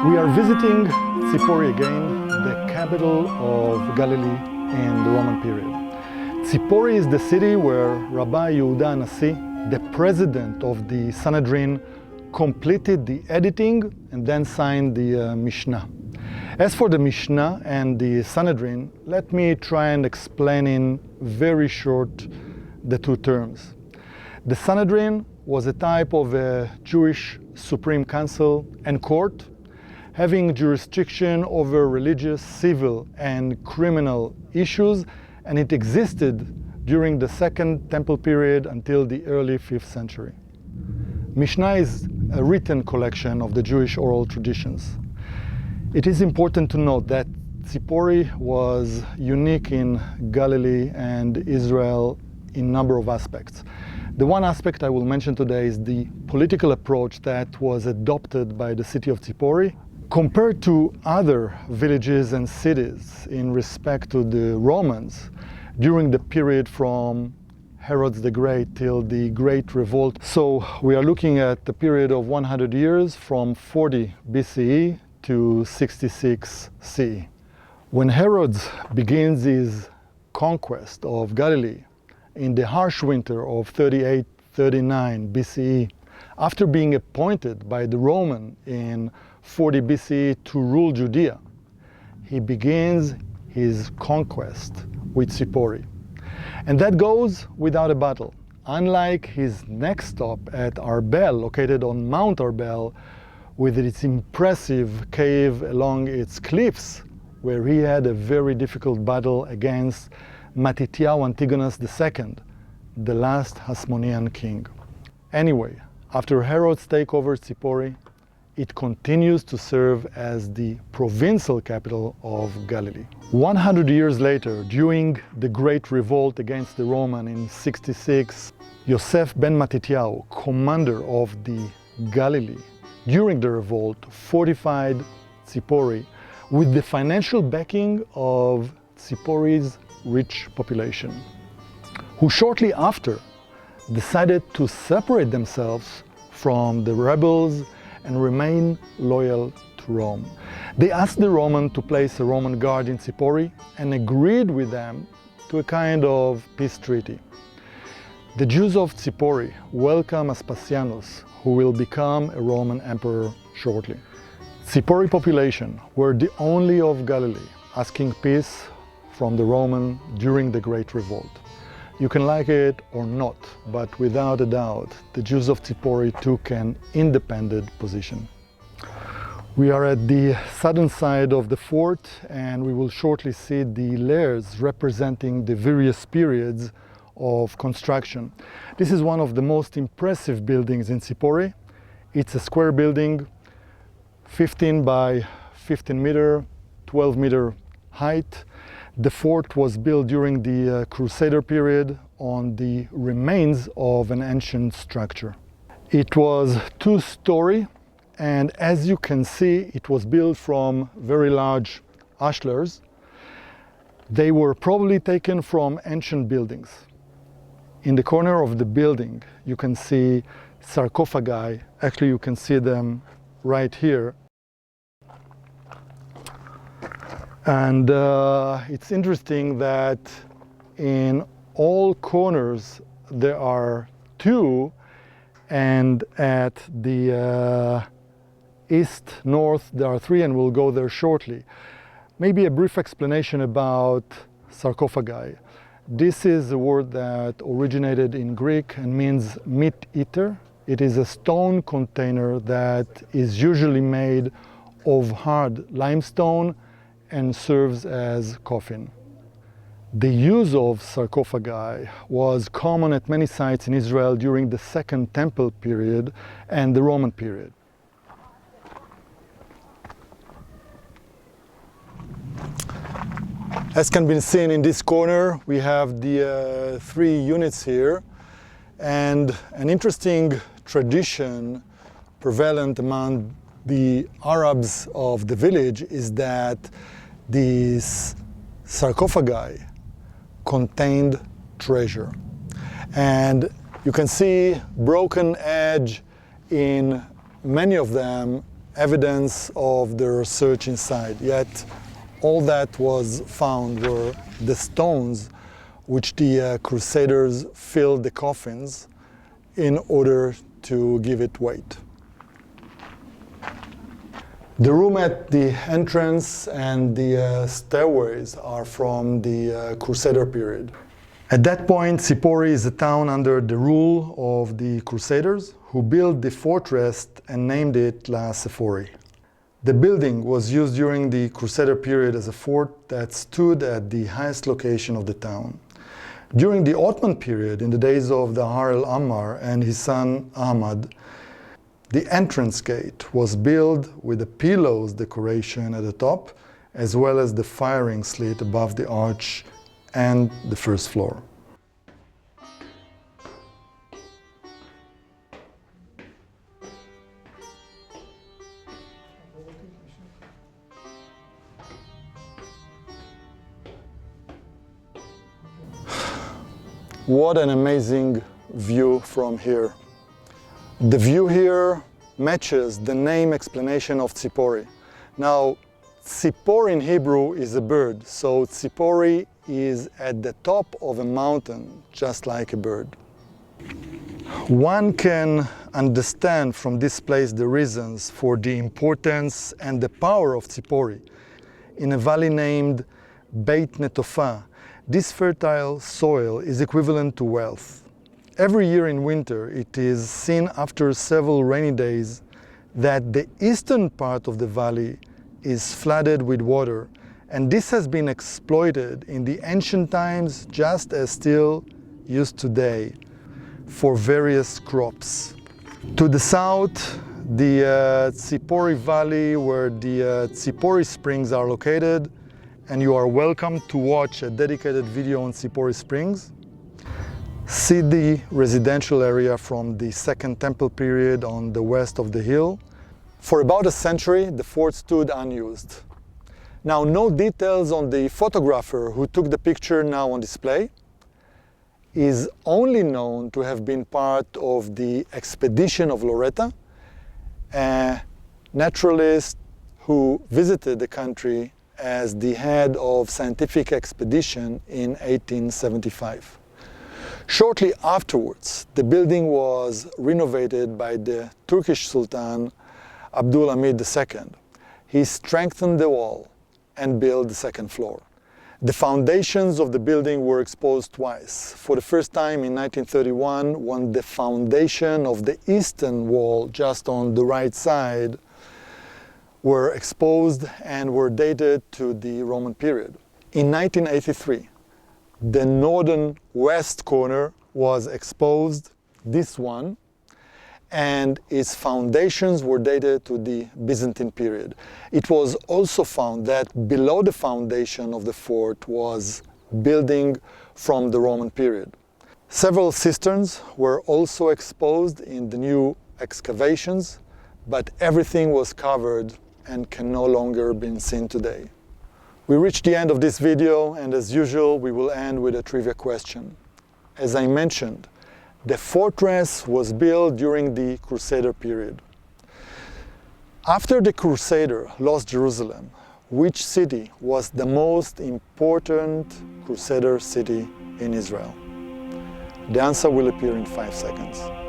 We are visiting Tzipori again, the capital of Galilee in the Roman period. Tzipori is the city where Rabbi Yehuda Holtzman, the president of the Sanhedrin, completed the editing and then signed the Mishnah. As for the Mishnah and the Sanhedrin, let me try and explain in very short the two terms. The Sanhedrin was a type of a Jewish Supreme Council and court, having jurisdiction over religious, civil, and criminal issues, and it existed during the Second Temple period until the early 5th century. Mishnah is a written collection of the Jewish oral traditions. It is important to note that Tzipori was unique in Galilee and Israel in a number of aspects. The one aspect I will mention today is the political approach that was adopted by the city of Tzipori compared to other villages and cities in respect to the Romans during the period from Herod the Great till the Great Revolt. So we are looking at the period of 100 years from 40 BCE to 66 CE. When Herod begins his conquest of Galilee in the harsh winter of 38-39 BCE, after being appointed by the Roman in 40 BCE to rule Judea, he begins his conquest with Sippori. And that goes without a battle. Unlike his next stop at Arbel, located on Mount Arbel, with its impressive cave along its cliffs, where he had a very difficult battle against Matityahu Antigonus II, the last Hasmonean king. Anyway, after Herod's takeover Tzipori, it continues to serve as the provincial capital of Galilee. 100 years later, during the Great Revolt against the Roman in 66, Yosef ben Matityahu, commander of the Galilee, during the revolt, fortified Tzipori with the financial backing of Tzipori's rich population, who shortly after decided to separate themselves from the rebels and remain loyal to Rome. They asked the Roman to place a Roman guard in Tzipori and agreed with them to a kind of peace treaty. The Jews of Tzipori welcome Aspasianus, who will become a Roman emperor shortly. Tzipori population were the only of Galilee asking peace from the Roman during the Great Revolt. You can like it or not, but without a doubt, the Jews of Tzipori took an independent position. We are at the southern side of the fort, and we will shortly see the layers representing the various periods of construction. This is one of the most impressive buildings in Sippori. It's a square building, 15 by 15 meter, 12 meter height. The fort was built during the Crusader period on the remains of an ancient structure. It was two-story, and as you can see, it was built from very large ashlars. They were probably taken from ancient buildings. In the corner of the building, you can see sarcophagi. Actually, you can see them right here. And it's interesting that in all corners there are two, and at the east, north, there are three, and we'll go there shortly. Maybe a brief explanation about sarcophagi. This is a word that originated in Greek and means meat eater. It is a stone container that is usually made of hard limestone and serves as coffin. The use of sarcophagi was common at many sites in Israel during the Second Temple period and the Roman period. As can be seen in this corner, we have the three units here, and an interesting tradition prevalent among the Arabs of the village is that these sarcophagi contained treasure. And you can see broken edge in many of them evidence of the research inside, yet all that was found were the stones which the Crusaders filled the coffins in order to give it weight. The room at the entrance and the stairways are from the Crusader period. At that point, Sippori is a town under the rule of the Crusaders, who built the fortress and named it La Tzipori. The building was used during the Crusader period as a fort that stood at the highest location of the town. During the Ottoman period, in the days of the Har al-Ammar and his son Ahmad, the entrance gate was built with a pillows decoration at the top, as well as the firing slit above the arch and the first floor. What an amazing view from here. The view here matches the name explanation of Tzipori. Now, Tzipori in Hebrew is a bird, so Tzipori is at the top of a mountain, just like a bird. One can understand from this place the reasons for the importance and the power of Tzipori. In a valley named Beit Netofa, this fertile soil is equivalent to wealth. Every year in winter, it is seen after several rainy days that the eastern part of the valley is flooded with water, and this has been exploited in the ancient times just as still used today for various crops. To the south, the Tzipori Valley, where the Tzipori Springs are located, and you are welcome to watch a dedicated video on Tzipori Springs. See the residential area from the Second Temple period on the west of the hill. For about a century, the fort stood unused. Now, no details on the photographer who took the picture now on display. Is only known to have been part of the expedition of Loretta, a naturalist who visited the country as the head of scientific expedition in 1875. Shortly afterwards, the building was renovated by the Turkish Sultan Abdulhamid II. He strengthened the wall and built the second floor. The foundations of the building were exposed twice. For the first time in 1931, when the foundation of the eastern wall, just on the right side, were exposed and were dated to the Roman period. In 1983, the northern west corner was exposed, this one, and its foundations were dated to the Byzantine period. It was also found that below the foundation of the fort was building from the Roman period. Several cisterns were also exposed in the new excavations, but everything was covered and can no longer be seen today. We reached the end of this video, and as usual, we will end with a trivia question. As I mentioned, the fortress was built during the Crusader period. After the Crusader lost Jerusalem, which city was the most important Crusader city in Israel? The answer will appear in 5 seconds.